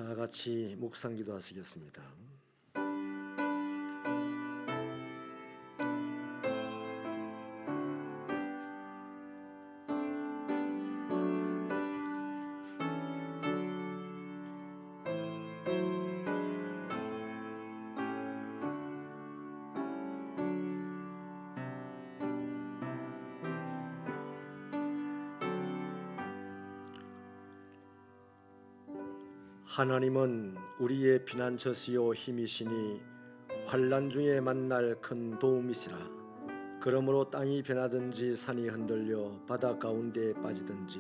다 같이 묵상 기도하시겠습니다. 하나님은 우리의 피난처시요 힘이시니 환난 중에 만날 큰 도움이시라. 그러므로 땅이 변하든지 산이 흔들려 바다 가운데에 빠지든지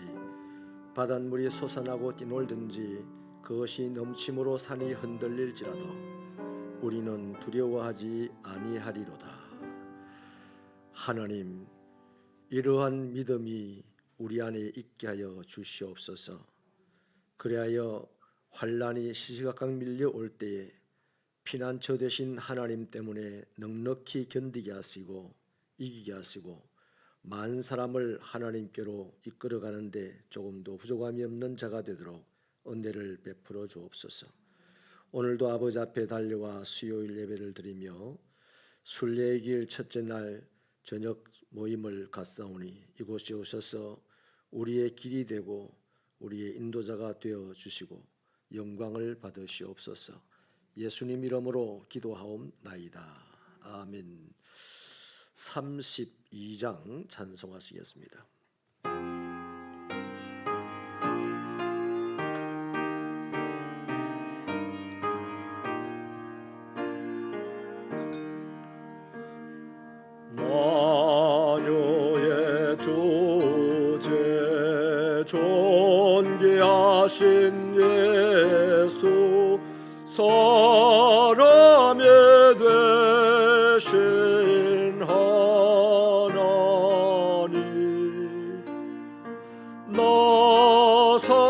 바닷물이 솟아나고 뛰놀든지 그것이 넘침으로 산이 흔들릴지라도 우리는 두려워하지 아니하리로다. 하나님, 이러한 믿음이 우리 안에 있게 하여 주시옵소서. 그리하여 환난이 시시각각 밀려올 때에 피난처 되신 하나님 때문에 넉넉히 견디게 하시고 이기게 하시고 많은 사람을 하나님께로 이끌어가는데 조금도 부족함이 없는 자가 되도록 은혜를 베풀어 주옵소서. 오늘도 아버지 앞에 달려와 수요일 예배를 드리며 순례의 길 첫째 날 저녁 모임을 갖사오니 이곳에 오셔서 우리의 길이 되고 우리의 인도자가 되어 주시고 영광을 받으시옵소서. 예수님 이름으로 기도하옵나이다. 아멘. 32장 찬송하시겠습니다. 만유의 주제 존귀하신 예수 사람이 되신 하나님 나 사모하여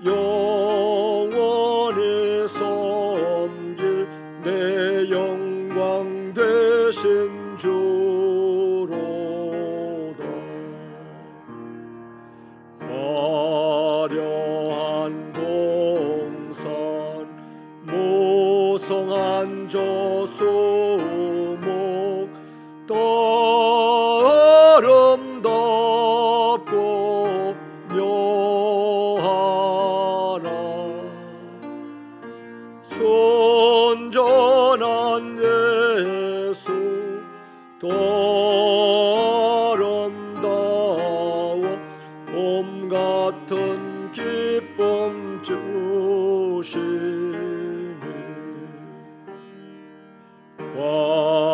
영원히 섬길 내 영광 되신 주로다. 화려한 동산 무성한 저수목 아름답고 묘하나 순전한 예수 더 아름다워 몸 같은 기쁨 주시네.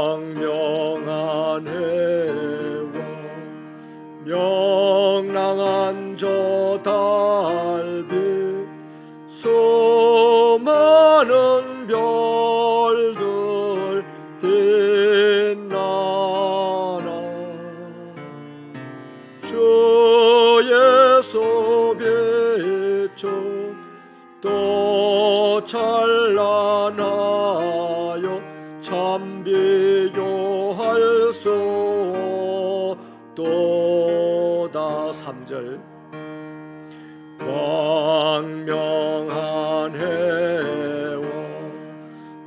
광명한 해와 명랑한 저 달빛 수많은 별들 빛나나 주의 소빛은 또 찬란하여 참 비교할 수 없도다. 3절 광명한 해와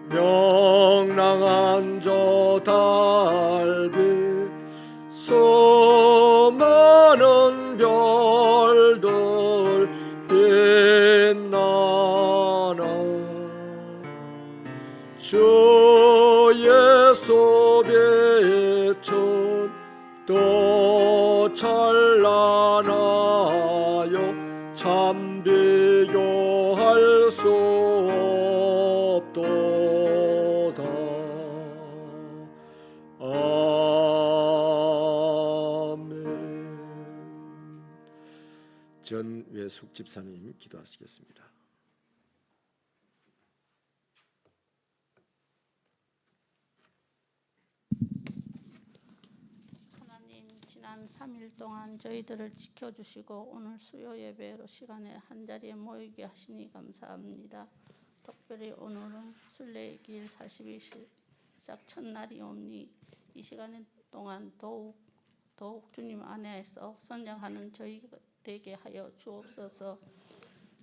명랑한 저 달빛 수많은 별들 빛나나 주의 소빛은 또 찬란하여 참 비교할 수 없도다. 아멘. 전외숙 집사님 기도하시겠습니다. 지난 3일 동안 저희들을 지켜주시고 오늘 수요 예배로 시간에 한자리에 모이게 하시니 감사합니다. 특별히 오늘은 순례의 길 40일 시작 첫날이오니 이 시간 동안 더욱 주님 안에서 선양하는 저희 되게 하여 주옵소서.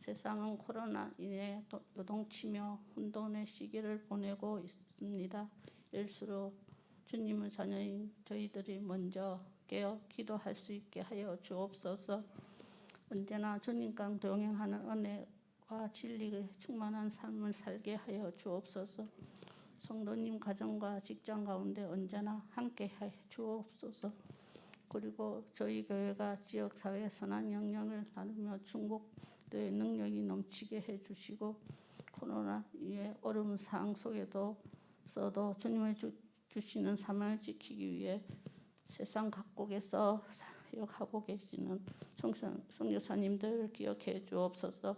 세상은 코로나 인해 요동치며 혼돈의 시기를 보내고 있습니다. 일수록 주님의 자녀인 저희들이 먼저 깨어 기도할 수 있게 하여 주옵소서. 언제나 주님과 동행하는 은혜와 진리에 충만한 삶을 살게 하여 주옵소서. 성도님 가정과 직장 가운데 언제나 함께 해 주옵소서. 그리고 저희 교회가 지역사회의 선한 영향을 나누며 중국도의 능력이 넘치게 해주시고 코로나 위에 어려운 상황 속에도 주님의 주시는 사명을 지키기 위해 세상 각국에서 사역하고 계시는 선교사님들 기억해 주옵소서.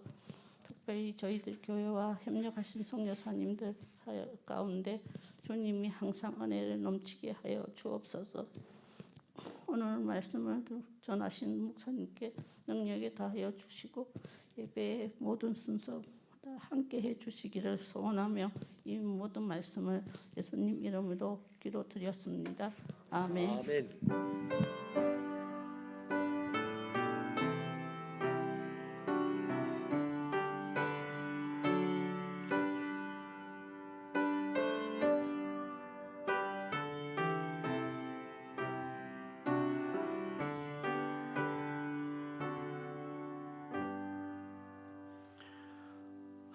특별히 저희들 교회와 협력하신 선교사님들 사역 가운데 주님이 항상 은혜를 넘치게 하여 주옵소서. 오늘 말씀을 전하신 목사님께 능력에 다하여 주시고 예배의 모든 순서 함께 해주시기를 소원하며 이 모든 말씀을 예수님 이름으로 기도드렸습니다. 아멘. 아멘.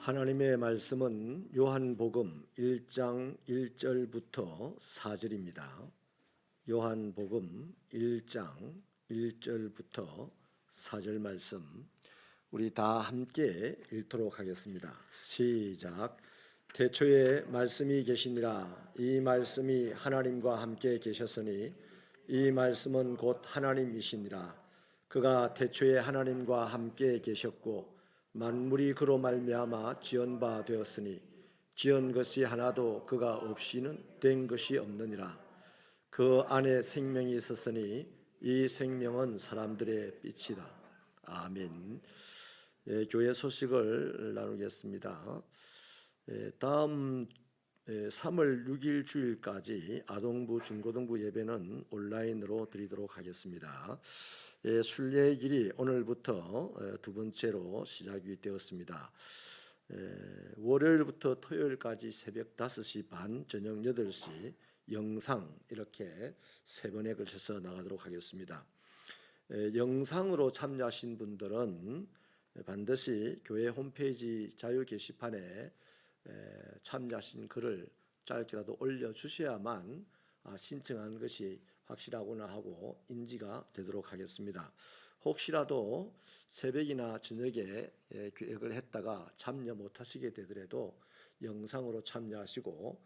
하나님의 말씀은 요한복음 1장 1절부터 4절입니다. 요한복음 1장 1절부터 4절 말씀 우리 다 함께 읽도록 하겠습니다. 시작. 태초에 말씀이 계시니라. 이 말씀이 하나님과 함께 계셨으니 이 말씀은 곧 하나님이시니라. 그가 태초에 하나님과 함께 계셨고 만물이 그로 말미암아 지은 바 되었으니 지은 것이 하나도 그가 없이는 된 것이 없느니라. 그 안에 생명이 있었으니 이 생명은 사람들의 빛이다. 아멘. 교회 소식을 나누겠습니다. 다음 3월 6일 주일까지 아동부 중고등부 예배는 온라인으로 드리도록 하겠습니다. 순례의 길이 오늘부터 두 번째로 시작이 되었습니다. 월요일부터 토요일까지 새벽 5시 반, 저녁 8시 영상 이렇게 세 번에 걸쳐서 나가도록 하겠습니다. 영상으로 참여하신 분들은 반드시 교회 홈페이지 자유 게시판에 참여하신 글을 짧게라도 올려주셔야만 신청한 것이 확실하구나 하고 인지가 되도록 하겠습니다. 혹시라도 새벽이나 저녁에 계획을 했다가 참여 못하시게 되더라도 영상으로 참여하시고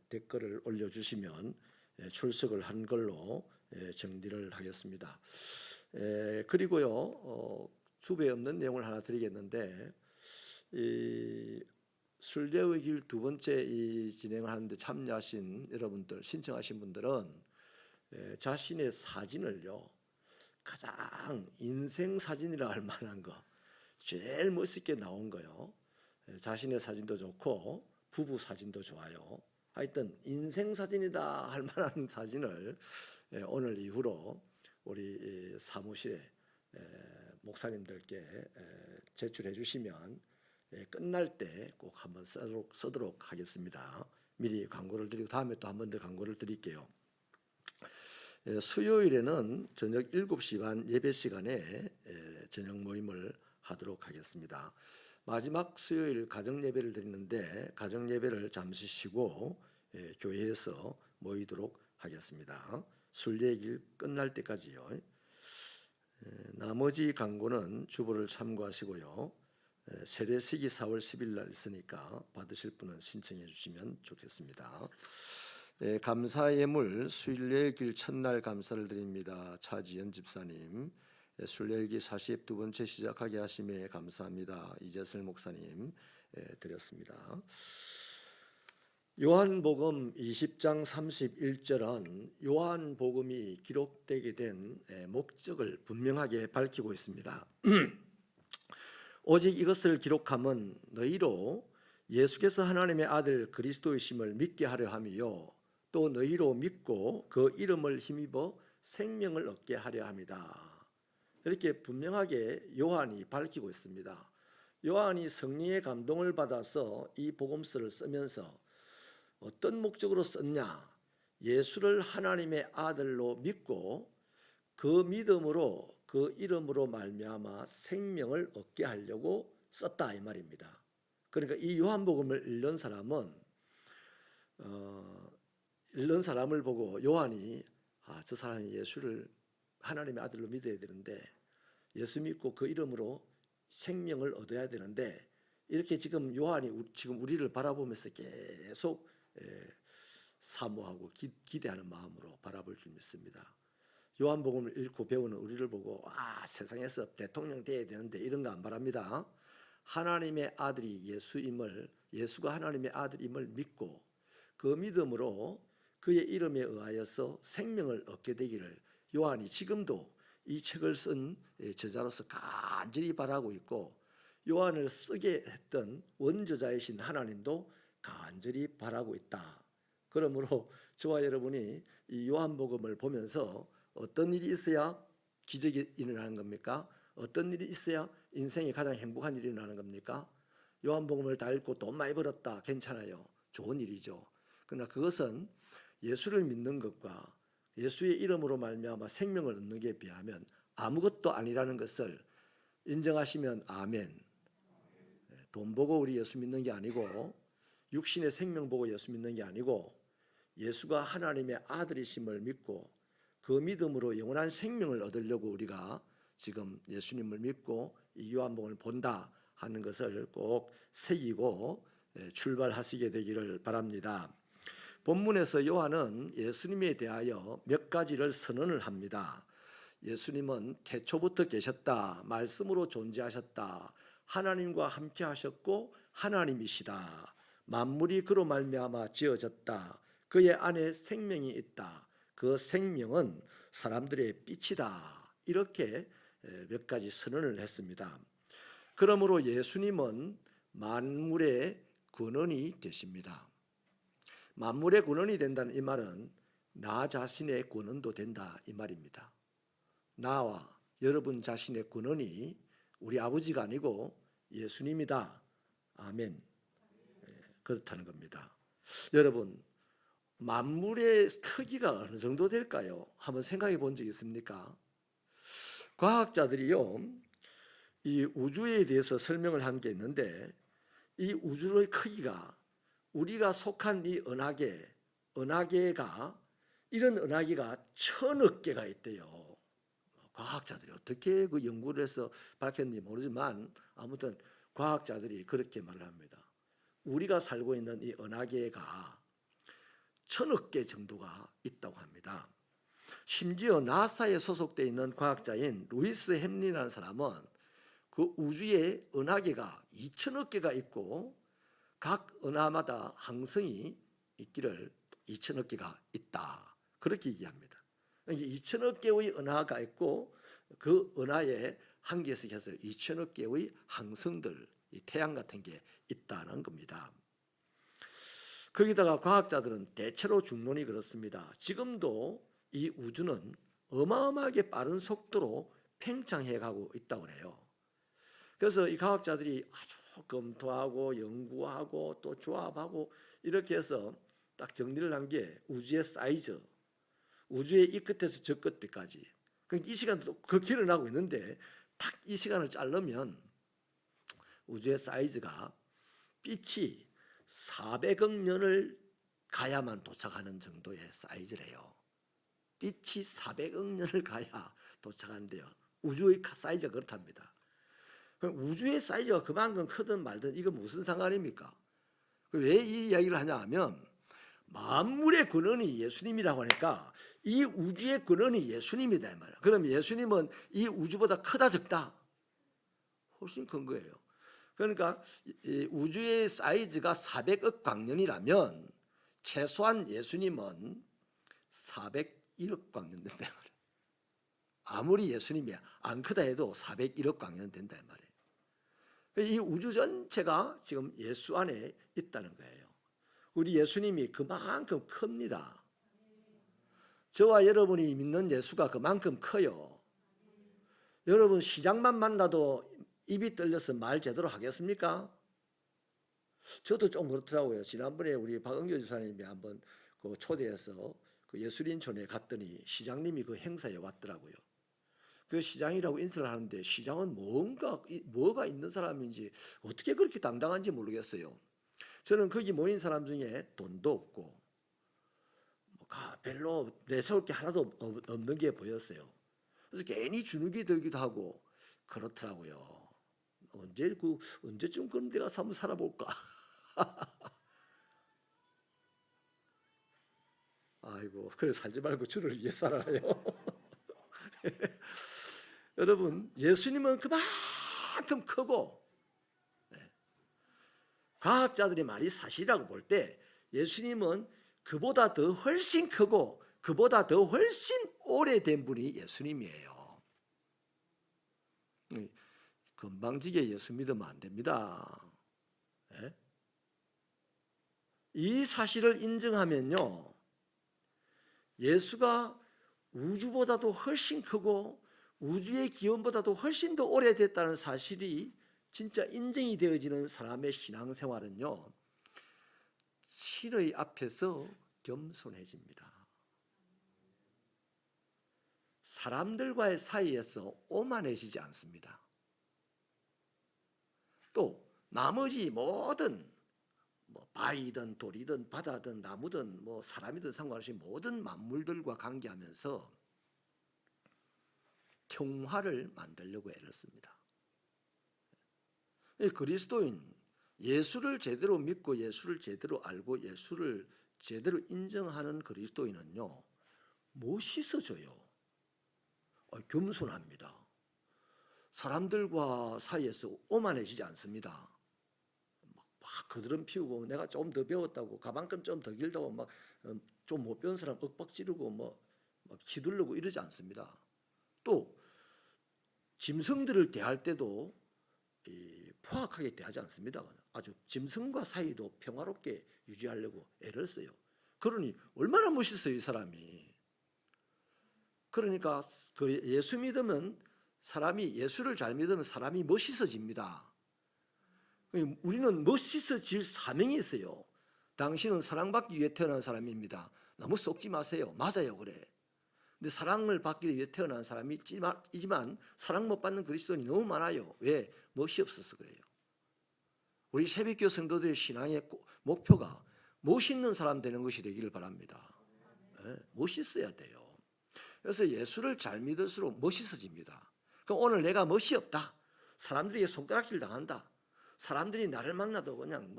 댓글을 올려주시면 출석을 한 걸로 정리를 하겠습니다. 그리고요 주부에 없는 내용을 하나 드리겠는데 이 순례의 길 두 번째 진행을 하는데 참여하신 여러분들 신청하신 분들은 자신의 사진을요 가장 인생 사진이라 할 만한 거 제일 멋있게 나온 거요. 자신의 사진도 좋고 부부 사진도 좋아요. 하여튼 인생 사진이다 할 만한 사진을 오늘 이후로 우리 사무실에 목사님들께 제출해 주시면 끝날 때 꼭 한번 쓰도록 하겠습니다. 미리 광고를 드리고 다음에 또 한 번 더 광고를 드릴게요. 수요일에는 저녁 7시 반 예배 시간에 저녁 모임을 하도록 하겠습니다. 마지막 수요일 가정 예배를 드리는데 가정 예배를 잠시 쉬고 교회에서 모이도록 하겠습니다. 순례의 길 끝날 때까지요. 나머지 광고는 주보를 참고하시고요. 세례식이 4월 10일 날 있으니까 받으실 분은 신청해 주시면 좋겠습니다. 감사 예물 순례의 길 첫날 감사를 드립니다. 차지연 집사님, 순례의 길 42번째 시작하게 하심에 감사합니다. 이재슬 목사님 드렸습니다. 요한복음 20장 31절은 요한복음이 기록되게 된 목적을 분명하게 밝히고 있습니다. 오직 이것을 기록함은 너희로 예수께서 하나님의 아들 그리스도이심을 믿게 하려 함이요 또 너희로 믿고 그 이름을 힘입어 생명을 얻게 하려 함이다. 이렇게 분명하게 요한이 밝히고 있습니다. 요한이 성령의 감동을 받아서 이 복음서를 쓰면서 어떤 목적으로 썼냐? 예수를 하나님의 아들로 믿고 그 믿음으로 그 이름으로 말미암아 생명을 얻게 하려고 썼다 이 말입니다. 그러니까 이 요한복음을 읽는 사람을 보고 요한이 저 사람이 예수를 하나님의 아들로 믿어야 되는데 예수 믿고 그 이름으로 생명을 얻어야 되는데 이렇게 지금 요한이 지금 우리를 바라보면서 계속 사모하고 기대하는 마음으로 바라볼 줄 믿습니다. 요한복음을 읽고 배우는 우리를 보고 세상에서 대통령 돼야 되는데 이런 거 안 바랍니다. 하나님의 아들이 예수가 하나님의 아들임을 믿고 그 믿음으로 그의 이름에 의하여서 생명을 얻게 되기를 요한이 지금도 이 책을 쓴 저자로서 간절히 바라고 있고 요한을 쓰게 했던 원저자이신 하나님도 간절히 바라고 있다. 그러므로 저와 여러분이 이 요한복음을 보면서 어떤 일이 있어야 기적이 일어나는 겁니까? 어떤 일이 있어야 인생이 가장 행복한 일이 일어나는 겁니까? 요한복음을 다 읽고 돈 많이 벌었다. 괜찮아요. 좋은 일이죠. 그러나 그것은 예수를 믿는 것과 예수의 이름으로 말미암아 생명을 얻는 게 비하면 아무것도 아니라는 것을 인정하시면 아멘. 돈 보고 우리 예수 믿는 게 아니고 육신의 생명 보고 예수 믿는 게 아니고 예수가 하나님의 아들이심을 믿고 그 믿음으로 영원한 생명을 얻으려고 우리가 지금 예수님을 믿고 이 요한복음을 본다 하는 것을 꼭 새기고 출발하시게 되기를 바랍니다. 본문에서 요한은 예수님에 대하여 몇 가지를 선언을 합니다. 예수님은 태초부터 계셨다. 말씀으로 존재하셨다. 하나님과 함께 하셨고 하나님이시다. 만물이 그로 말미암아 지어졌다. 그의 안에 생명이 있다. 그 생명은 사람들의 빛이다. 이렇게 몇 가지 선언을 했습니다. 그러므로 예수님은 만물의 근원이 되십니다. 만물의 근원이 된다는 이 말은 나 자신의 근원도 된다 이 말입니다. 나와 여러분 자신의 근원이 우리 아버지가 아니고 예수님이다. 아멘. 그렇다는 겁니다. 여러분 만물의 크기가 어느 정도 될까요? 한번 생각해 본 적 있습니까? 과학자들이요 이 우주에 대해서 설명을 한 게 있는데 이 우주의 크기가 우리가 속한 이 은하계가 이런 은하계가 1000억 개가 있대요. 과학자들이 어떻게 그 연구를 해서 밝혔는지 모르지만 아무튼 과학자들이 그렇게 말을 합니다. 우리가 살고 있는 이 은하계가 1000억 개 정도가 있다고 합니다. 심지어 나사에 소속되어 있는 과학자인 루이스 햄리라는 사람은 그 우주에 은하계가 2000억 개가 있고 각 은하마다 항성이 있기를 2000억 개가 있다. 그렇게 얘기합니다. 2000억 개의 은하가 있고 그 은하에 한 개씩 해서 2000억 개의 항성들, 태양 같은 게 있다는 겁니다. 거기다가 과학자들은 대체로 중론이 그렇습니다. 지금도 이 우주는 어마어마하게 빠른 속도로 팽창해 가고 있다고 해요. 그래서 이 과학자들이 아주 검토하고 연구하고 또 조합하고 이렇게 해서 딱 정리를 한 게 우주의 사이즈, 우주의 이 끝에서 저 끝까지. 이 시간도 그 길을 나고 있는데 딱 이 시간을 자르면 우주의 사이즈가 빛이 400억 년을 가야만 도착하는 정도의 사이즈래요. 빛이 400억 년을 가야 도착한대요. 우주의 사이즈가 그렇답니다. 우주의 사이즈가 그만큼 크든 말든 이건 무슨 상관입니까? 왜 이 이야기를 하냐 하면 만물의 근원이 예수님이라고 하니까 이 우주의 근원이 예수님이다 이 말이야. 그럼 예수님은 이 우주보다 크다 적다? 훨씬 큰 거예요. 그러니까 이 우주의 사이즈가 400억 광년이라면 최소한 예수님은 401억 광년 된다 말이에요. 아무리 예수님이 안 크다 해도 401억 광년 된다 말이에요. 이 우주 전체가 지금 예수 안에 있다는 거예요. 우리 예수님이 그만큼 큽니다. 저와 여러분이 믿는 예수가 그만큼 커요. 여러분 시장만 만나도 입이 떨려서 말 제대로 하겠습니까? 저도 좀 그렇더라고요. 지난번에 우리 박은교 집사님이 한번 그 초대해서 그 예술인촌에 갔더니 시장님이 그 행사에 왔더라고요. 그 시장이라고 인사를 하는데 시장은 뭐가 있는 사람인지 어떻게 그렇게 당당한지 모르겠어요. 저는 거기 모인 사람 중에 돈도 없고 별로 내세울 게 하나도 없는 게 보였어요. 그래서 괜히 주눅이 들기도 하고 그렇더라고요. 언제쯤 그런 데 가서 한번 살아볼까? 아이고, 그래 살지 말고 주를 위해 살아요. 여러분, 예수님은 그만큼 크고 과학자들이 말이 사실이라고 볼 때 예수님은 그보다 더 훨씬 크고 그보다 더 훨씬 오래된 분이 예수님이에요. 건방지게 예수 믿으면 안 됩니다. 이 사실을 인정하면요, 예수가 우주보다도 훨씬 크고 우주의 기원보다도 훨씬 더 오래됐다는 사실이 진짜 인정이 되어지는 사람의 신앙생활은요, 신의 앞에서 겸손해집니다. 사람들과의 사이에서 오만해지지 않습니다. 또 나머지 모든 바위든 돌이든 바다든 나무든 사람이든 상관없이 모든 만물들과 관계하면서 평화를 만들려고 애를 씁니다. 그리스도인, 예수를 제대로 믿고 예수를 제대로 알고 예수를 제대로 인정하는 그리스도인은요, 멋있어져요. 겸손합니다. 사람들과 사이에서 오만해지지 않습니다. 막 그들은 피우고 내가 좀 더 배웠다고 가방끈 좀 더 길다고 막 좀 못 배운 사람 윽박 지르고 막 기둘르고 이러지 않습니다. 또 짐승들을 대할 때도 포악하게 대하지 않습니다. 아주 짐승과 사이도 평화롭게 유지하려고 애를 써요. 그러니 얼마나 멋있어요, 이 사람이. 그러니까 예수 믿으면 예수를 잘 믿으면 사람이 멋있어집니다. 우리는 멋있어질 사명이 있어요. 당신은 사랑받기 위해 태어난 사람입니다. 너무 속지 마세요. 맞아요, 그래. 근데 사랑을 받기 위해 태어난 사람이지만 사랑 못 받는 그리스도인이 너무 많아요. 왜? 멋이 없어서 그래요. 우리 새벽교 성도들의 신앙의 목표가 멋있는 사람 되는 것이 되기를 바랍니다. 멋있어야 돼요. 그래서 예수를 잘 믿을수록 멋있어집니다. 그럼 오늘 내가 멋이 없다, 사람들에게 손가락질 당한다, 사람들이 나를 만나도 그냥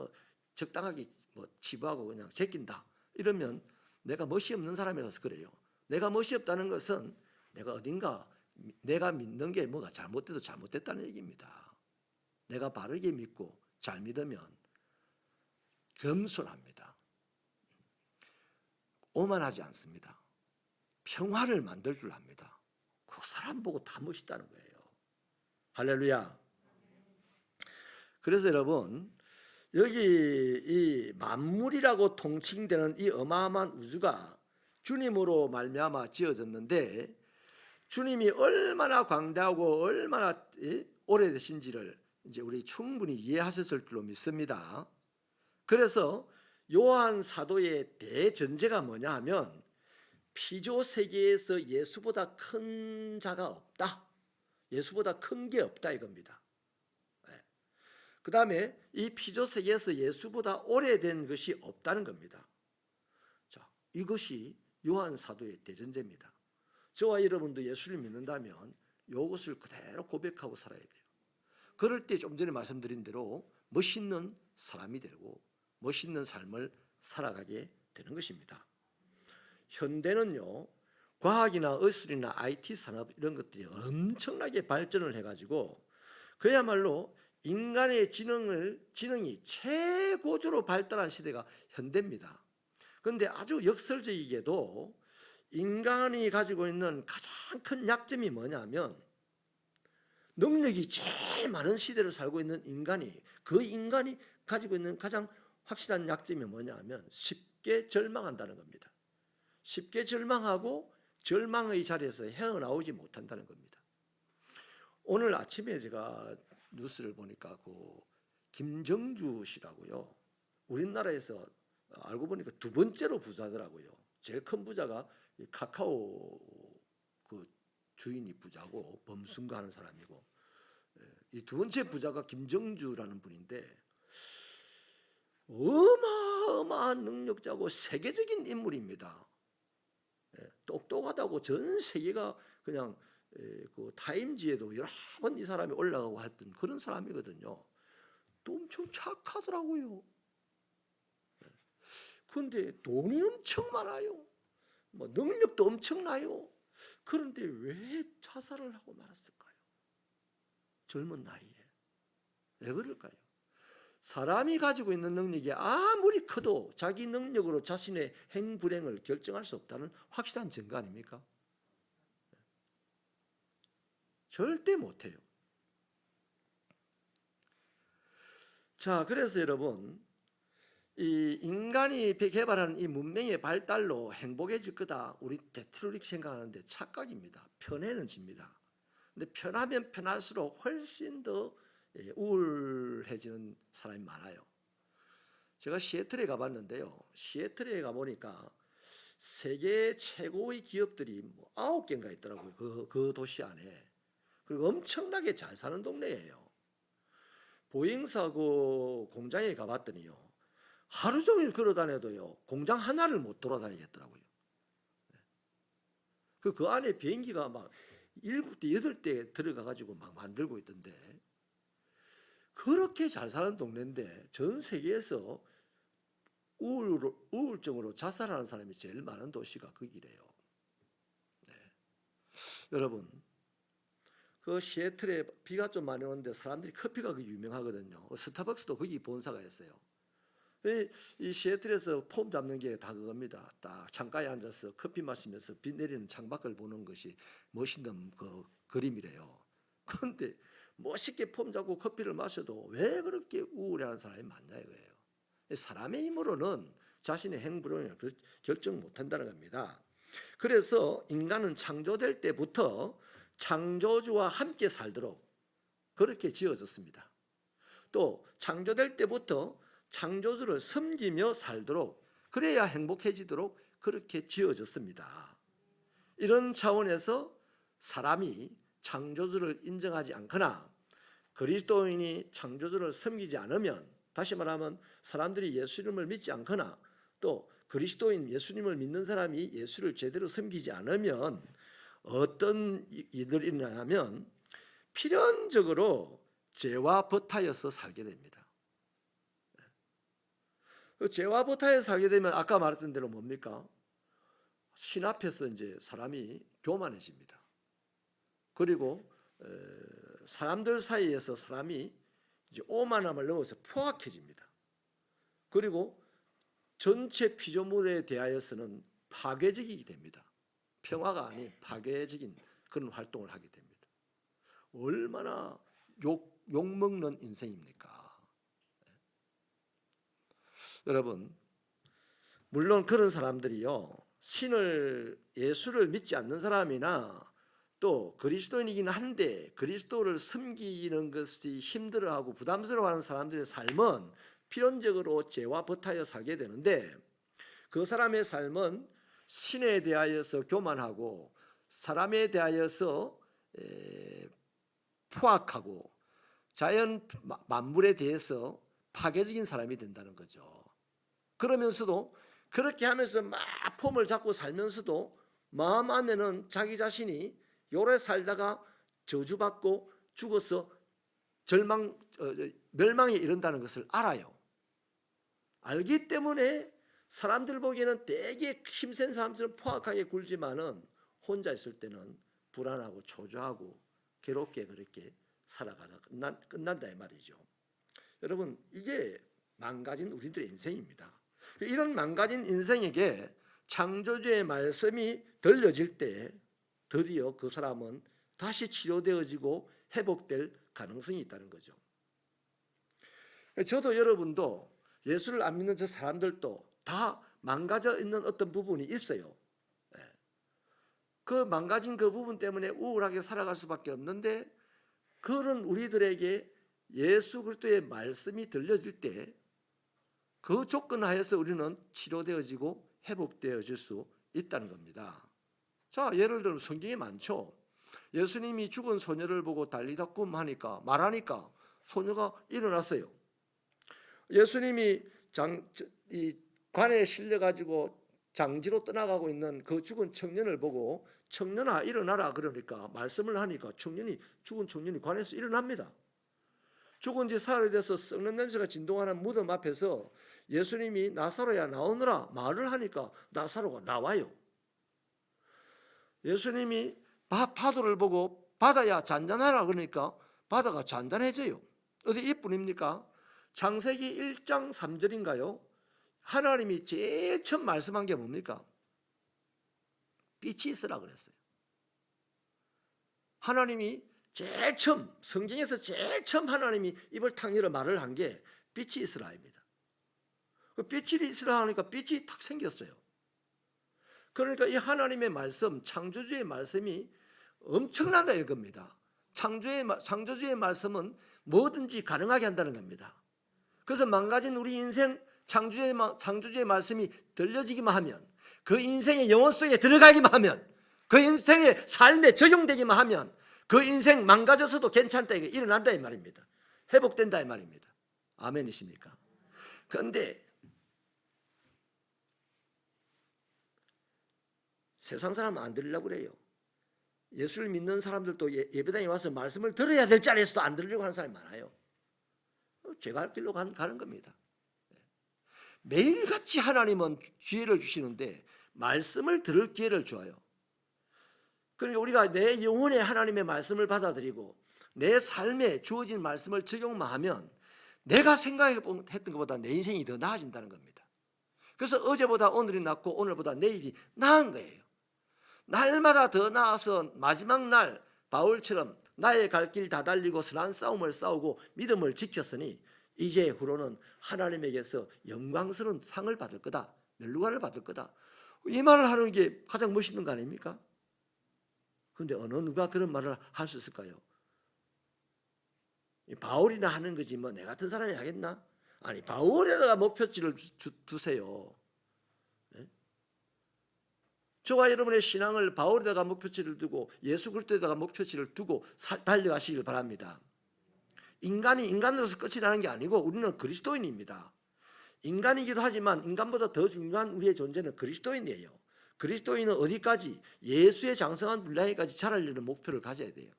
적당하게 치부하고 그냥 제낀다, 이러면 내가 멋이 없는 사람이라서 그래요. 내가 멋이 없다는 것은 내가 어딘가 내가 믿는 게 뭐가 잘못돼도 잘못됐다는 얘기입니다. 내가 바르게 믿고 잘 믿으면 겸손합니다. 오만하지 않습니다. 평화를 만들 줄 압니다. 그 사람 보고 다 멋있다는 거예요. 할렐루야. 그래서 여러분, 여기 이 만물이라고 통칭되는 이 어마어마한 우주가 주님으로 말미암아 지어졌는데 주님이 얼마나 광대하고 얼마나 오래되신지를 이제 우리 충분히 이해하셨을 줄로 믿습니다. 그래서 요한 사도의 대전제가 뭐냐 하면 피조 세계에서 예수보다 큰 자가 없다, 예수보다 큰 게 없다 이겁니다. 그 다음에 이 피조 세계에서 예수보다 오래된 것이 없다는 겁니다. 자, 이것이 요한 사도의 대전제입니다. 저와 여러분도 예수를 믿는다면 이것을 그대로 고백하고 살아야 돼요. 그럴 때 좀 전에 말씀드린 대로 멋있는 사람이 되고 멋있는 삶을 살아가게 되는 것입니다. 현대는요, 과학이나 의술이나 IT 산업 이런 것들이 엄청나게 발전을 해가지고 그야말로 인간의 지능이 최고조로 발달한 시대가 현대입니다. 그런데 아주 역설적이게도 인간이 가지고 있는 가장 큰 약점이 뭐냐면 능력이 제일 많은 시대를 살고 있는 그 인간이 가지고 있는 가장 확실한 약점이 뭐냐면 쉽게 절망한다는 겁니다. 쉽게 절망하고 절망의 자리에서 헤어나오지 못한다는 겁니다. 오늘 아침에 제가 뉴스를 보니까 그 김정주 씨라고요. 우리나라에서 알고 보니까 두 번째로 부자더라고요. 제일 큰 부자가 이 카카오 그 주인이 부자고 범순가 하는 사람이고, 이 두 번째 부자가 김정주라는 분인데 어마어마한 능력자고 세계적인 인물입니다. 똑똑하다고 전 세계가 그냥 그 타임지에도 여러 번 이 사람이 올라가고 했던 그런 사람이거든요. 또 엄청 착하더라고요. 그런데 돈이 엄청 많아요. 뭐 능력도 엄청나요. 그런데 왜 자살을 하고 말았을까요? 젊은 나이에. 왜 그럴까요? 사람이 가지고 있는 능력이 아무리 커도 자기 능력으로 자신의 행불행을 결정할 수 없다는 확실한 증거 아닙니까? 절대 못해요. 자, 그래서 여러분, 이 인간이 개발하는 이 문명의 발달로 행복해질 거다, 우리 대트로릭 생각하는데 착각입니다. 편해집니다. 근데 편하면 편할수록 훨씬 더 우울해지는 사람이 많아요. 제가 시애틀에 가봤는데요. 시애틀에 가보니까 세계 최고의 기업들이 뭐 9개인가 있더라고요. 그 도시 안에. 그리고 엄청나게 잘 사는 동네예요. 보잉사 그 공장에 가봤더니요, 하루 종일 걸어다녀도요 공장 하나를 못 돌아다니겠더라고요. 그 안에 비행기가 막 7대 8대 들어가가지고 막 만들고 있던데, 그렇게 잘 사는 동네인데 전 세계에서 우울증으로 자살하는 사람이 제일 많은 도시가 거기래요. 네. 여러분, 그 시애틀에 비가 좀 많이 오는데 사람들이 커피가 그 유명하거든요. 스타벅스도 거기 본사가 있어요. 이 시애틀에서 폼 잡는 게 다 그겁니다. 딱 창가에 앉아서 커피 마시면서 비 내리는 창밖을 보는 것이 멋있는 그 그림이래요. 그런데 멋있게 폼 잡고 커피를 마셔도 왜 그렇게 우울해하는 사람이 많냐 이거예요. 사람의 힘으로는 자신의 행불을 결정 못한다는 겁니다. 그래서 인간은 창조될 때부터 창조주와 함께 살도록 그렇게 지어졌습니다. 또 창조될 때부터 창조주를 섬기며 살도록, 그래야 행복해지도록 그렇게 지어졌습니다. 이런 차원에서 사람이 창조주를 인정하지 않거나 그리스도인이 창조주를 섬기지 않으면, 다시 말하면 사람들이 예수님을 믿지 않거나 또 그리스도인 예수님을 믿는 사람이 예수를 제대로 섬기지 않으면 어떤 일들이 일어나냐면 필연적으로 죄와 버타여서 살게 됩니다. 그 죄와 버타에 살게 되면 아까 말했던 대로 뭡니까? 신 앞에서 이제 사람이 교만해집니다. 그리고 사람들 사이에서 사람이 이제 오만함을 넘어서 포악해집니다. 그리고 전체 피조물에 대하여서는 파괴적이게 됩니다. 평화가 아닌 파괴적인 그런 활동을 하게 됩니다. 얼마나 욕먹는 인생입니까? 여러분, 물론 그런 사람들이요, 예수를 믿지 않는 사람이나 또 그리스도인이긴 한데 그리스도를 섬기는 것이 힘들어하고 부담스러워하는 사람들의 삶은 필연적으로 죄와 버타여 살게 되는데, 그 사람의 삶은 신에 대하여서 교만하고 사람에 대하여서 포악하고 자연 만물에 대해서 파괴적인 사람이 된다는 거죠. 그러면서도 그렇게 하면서 막 폼을 잡고 살면서도 마음 안에는 자기 자신이 요래 살다가 저주받고 죽어서 멸망에 이른다는 것을 알아요. 알기 때문에 사람들 보기에는 되게 힘센 사람들은 포악하게 굴지만은 혼자 있을 때는 불안하고 초조하고 괴롭게 그렇게 살아가다 끝난다 이 말이죠. 여러분, 이게 망가진 우리들의 인생입니다. 이런 망가진 인생에게 창조주의 말씀이 들려질 때 드디어 그 사람은 다시 치료되어지고 회복될 가능성이 있다는 거죠. 저도 여러분도 예수를 안 믿는 저 사람들도 다 망가져 있는 어떤 부분이 있어요. 그 망가진 그 부분 때문에 우울하게 살아갈 수밖에 없는데, 그런 우리들에게 예수 그리스도의 말씀이 들려질 때 그 조건 하에서 우리는 치료되어지고 회복되어질 수 있다는 겁니다. 자, 예를 들면 성경에 많죠. 예수님이 죽은 소녀를 보고 달리다꿈 하니까 말하니까 소녀가 일어났어요. 예수님이 이 관에 실려 가지고 장지로 떠나가고 있는 그 죽은 청년을 보고 청년아 일어나라 그러니까 말씀을 하니까 죽은 청년이 관에서 일어납니다. 죽은 지 사흘이 돼서 썩는 냄새가 진동하는 무덤 앞에서 예수님이 나사로야 나오너라 말을 하니까 나사로가 나와요. 예수님이 파도를 보고 바다야 잔잔하라 그러니까 바다가 잔잔해져요. 어디 이뿐입니까? 창세기 1장 3절인가요? 하나님이 제일 처음 말씀한 게 뭡니까? 빛이 있으라 그랬어요. 하나님이 제일 처음, 성경에서 제일 처음 하나님이 입을 탁 열어 말을 한 게 빛이 있으라입니다. 빛이 있으라 하니까 빛이 탁 생겼어요. 그러니까 이 하나님의 말씀, 창조주의 말씀이 엄청나다 이겁니다. 창조주의 말씀은 뭐든지 가능하게 한다는 겁니다. 그래서 망가진 우리 인생 창조주의 말씀이 들려지기만 하면, 그 인생의 영혼 속에 들어가기만 하면, 그 인생의 삶에 적용되기만 하면 그 인생 망가져서도 괜찮다, 이거 일어난다 이 말입니다. 회복된다 이 말입니다. 아멘이십니까? 그런데 세상 사람은 안 들으려고 그래요. 예수를 믿는 사람들도 예배당에 와서 말씀을 들어야 될 자리에서도 안 들으려고 하는 사람이 많아요. 제가 할 길로 가는 겁니다. 매일같이 하나님은 기회를 주시는데 말씀을 들을 기회를 줘요. 그러니까 우리가 내 영혼에 하나님의 말씀을 받아들이고 내 삶에 주어진 말씀을 적용만 하면 내가 생각했던 것보다 내 인생이 더 나아진다는 겁니다. 그래서 어제보다 오늘이 낫고 오늘보다 내일이 나은 거예요. 날마다 더 나아서 마지막 날 바울처럼 나의 갈 길 다 달리고 선한 싸움을 싸우고 믿음을 지켰으니 이제 후로는 하나님에게서 영광스러운 상을 받을 거다, 멸류관을 받을 거다, 이 말을 하는 게 가장 멋있는 거 아닙니까? 그런데 어느 누가 그런 말을 할 수 있을까요? 바울이나 하는 거지 뭐 내 같은 사람이 하겠나? 아니, 바울에다가 목표치를 두세요. 저와 여러분의 신앙을 바울에다가 목표치를 두고 예수 그리스도에다가 목표치를 두고 달려가시길 바랍니다. 인간이 인간으로서 끝이 나는 게 아니고 우리는 그리스도인입니다. 인간이기도 하지만 인간보다 더 중요한 우리의 존재는 그리스도인이에요. 그리스도인은 어디까지? 예수의 장성한 분량에까지 자라려는 목표를 가져야 돼요.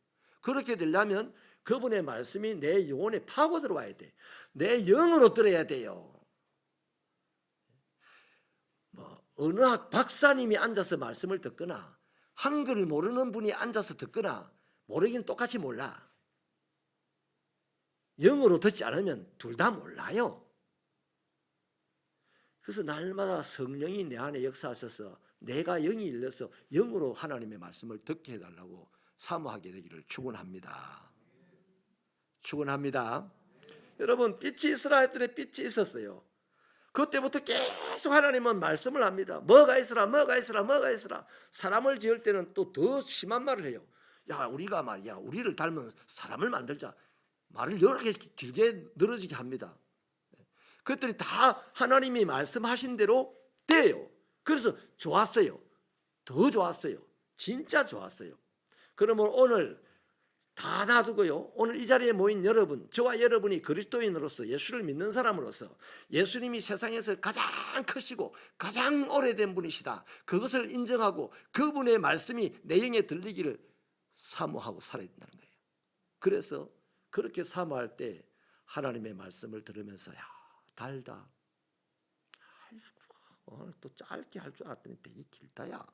그렇게 되려면 그분의 말씀이 내 영혼에 파고 들어와야 돼. 내 영으로 들어야 돼요. 어느 박사님이 앉아서 말씀을 듣거나 한글을 모르는 분이 앉아서 듣거나 모르긴 똑같이 몰라. 영어로 듣지 않으면 둘 다 몰라요. 그래서 날마다 성령이 내 안에 역사하셔서 내가 영이 열려서 영으로 하나님의 말씀을 듣게 해달라고 사모하게 되기를 축원합니다. 축원합니다. 여러분, 빛이 있으라 했더니 빛이 있었어요. 그때부터 계속 하나님은 말씀을 합니다. 뭐가 있으라, 뭐가 있으라, 뭐가 있으라. 사람을 지을 때는 또 더 심한 말을 해요. 야, 우리가 말이야, 우리를 닮은 사람을 만들자. 말을 여러 개 길게 늘어지게 합니다. 그랬더니 다 하나님이 말씀하신 대로 돼요. 그래서 좋았어요. 더 좋았어요. 진짜 좋았어요. 그러면 오늘 다 놔두고요, 오늘 이 자리에 모인 여러분, 저와 여러분이 그리스도인으로서 예수를 믿는 사람으로서 예수님이 세상에서 가장 크시고 가장 오래된 분이시다, 그것을 인정하고 그분의 말씀이 내 영에 들리기를 사모하고 살아야 된다는 거예요. 그래서 그렇게 사모할 때 하나님의 말씀을 들으면서 야, 달다, 오늘 또 짧게 할 줄 알았더니 되게 길다야,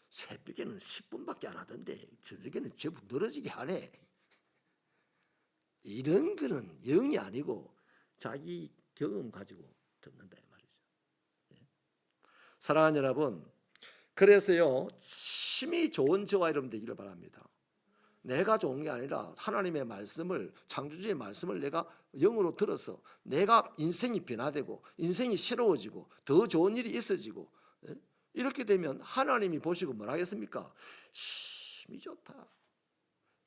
새벽에는 10분밖에 안 하던데 저녁에는 제법 늘어지게 하네. 이런 거는 영이 아니고 자기 경험 가지고 듣는다 이 말이죠. 사랑하는 여러분, 그래서요, 심히 좋은 저와 여러분 되기를 바랍니다. 내가 좋은 게 아니라 하나님의 말씀을, 창조주의 말씀을 내가 영으로 들어서 내가 인생이 변화되고 인생이 새로워지고 더 좋은 일이 있어지고, 이렇게 되면 하나님이 보시고 뭐라 하겠습니까? 심히 좋다.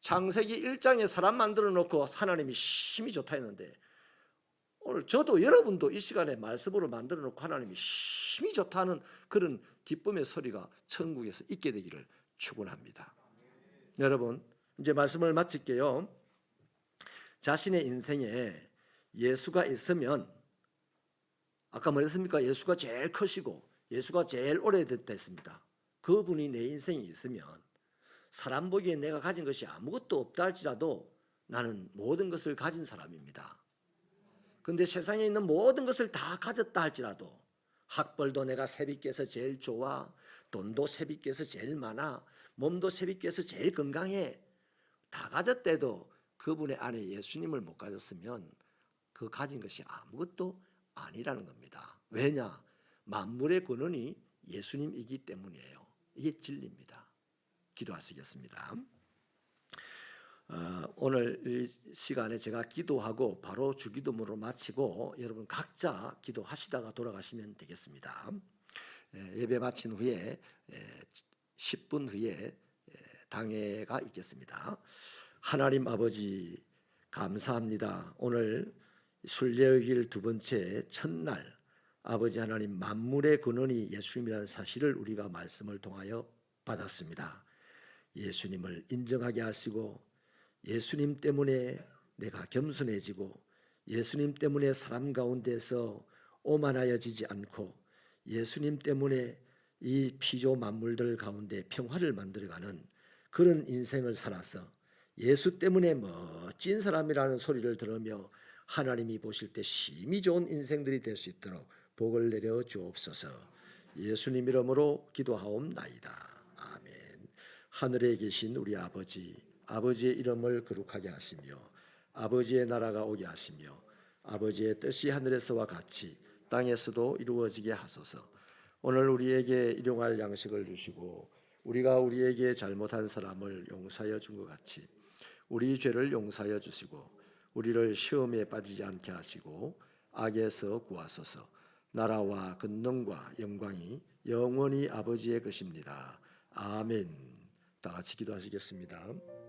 창세기 1장에 사람 만들어 놓고 하나님이 힘이 좋다 했는데, 오늘 저도 여러분도 이 시간에 말씀으로 만들어 놓고 하나님이 힘이 좋다는 그런 기쁨의 소리가 천국에서 있게 되기를 축원합니다. 여러분, 이제 말씀을 마칠게요. 자신의 인생에 예수가 있으면, 아까 뭐랬습니까? 예수가 제일 크시고 예수가 제일 오래됐다 했습니다. 그분이 내 인생에 있으면 사람 보기에 내가 가진 것이 아무것도 없다 할지라도 나는 모든 것을 가진 사람입니다. 그런데 세상에 있는 모든 것을 다 가졌다 할지라도, 학벌도 내가 세비께서 제일 좋아, 돈도 세비께서 제일 많아, 몸도 세비께서 제일 건강해, 다 가졌대도 그분의 안에 예수님을 못 가졌으면 그 가진 것이 아무것도 아니라는 겁니다. 왜냐? 만물의 근원이 예수님이기 때문이에요. 이게 진리입니다. 기도하시겠습니다. 오늘 이 시간에 제가 기도하고 바로 주기도문으로 마치고 여러분 각자 기도하시다가 돌아가시면 되겠습니다. 예배 마친 후에 10분 후에 당회가 있겠습니다. 하나님 아버지 감사합니다. 오늘 순례의 길 두 번째 첫날, 아버지 하나님, 만물의 근원이 예수님이라는 사실을 우리가 말씀을 통하여 받았습니다. 예수님을 인정하게 하시고, 예수님 때문에 내가 겸손해지고, 예수님 때문에 사람 가운데서 오만하여지지 않고, 예수님 때문에 이 피조 만물들 가운데 평화를 만들어가는 그런 인생을 살아서 예수 때문에 멋진 사람이라는 소리를 들으며 하나님이 보실 때 심히 좋은 인생들이 될 수 있도록 복을 내려 주옵소서. 예수님 이름으로 기도하옵나이다. 아멘. 하늘에 계신 우리 아버지, 아버지의 이름을 거룩하게 하시며 아버지의 나라가 오게 하시며 아버지의 뜻이 하늘에서와 같이 땅에서도 이루어지게 하소서. 오늘 우리에게 일용할 양식을 주시고 우리가 우리에게 잘못한 사람을 용서하여 준 것 같이 우리 죄를 용서하여 주시고 우리를 시험에 빠지지 않게 하시고 악에서 구하소서. 나라와 권능과 영광이 영원히 아버지의 것입니다. 아멘. 다 같이 기도하시겠습니다.